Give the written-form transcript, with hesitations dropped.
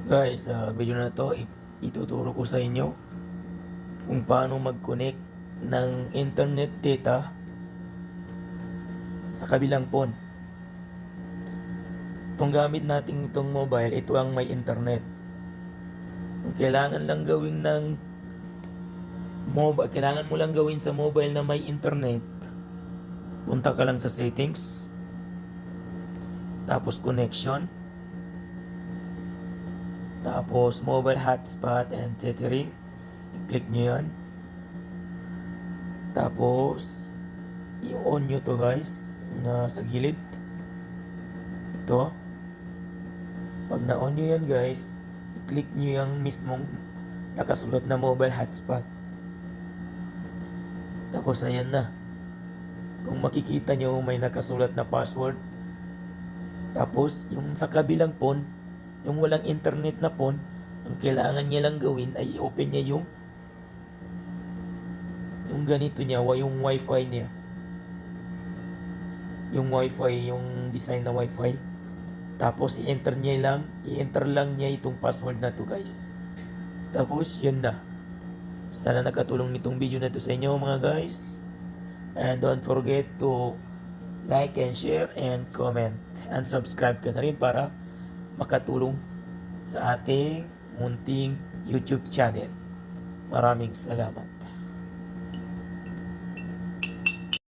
Guys, sa video na to, ituturo ko sa inyo kung paano mag-connect ng internet data sa kabilang phone. Itong gamit natin itong mobile, ito ang may internet. Ang kailangan lang gawin ng mobile, kailangan mo lang gawin sa mobile na may internet. Punta ka lang sa settings, tapos connection, tapos mobile hotspot and tethering, i-click nyo yan. Tapos i-on nyo to guys, na sa gilid ito. Pag na-on nyo yan guys, i-click nyo yung mismong nakasulat na mobile hotspot. Tapos ayan na, kung makikita nyo may nakasulat na password. Tapos yung sa kabilang phone, yung walang internet na phone, ang kailangan niya lang gawin ay i-open niya yung ganito niya, yung wifi niya. Yung wifi, yung design na wifi. Tapos i-enter lang niya itong password na to guys. Tapos yun na. Sana nakatulong nitong video na to sa inyo mga guys. And don't forget to like and share and comment. And subscribe ka na rin para makatulong sa ating munting YouTube channel. Maraming salamat.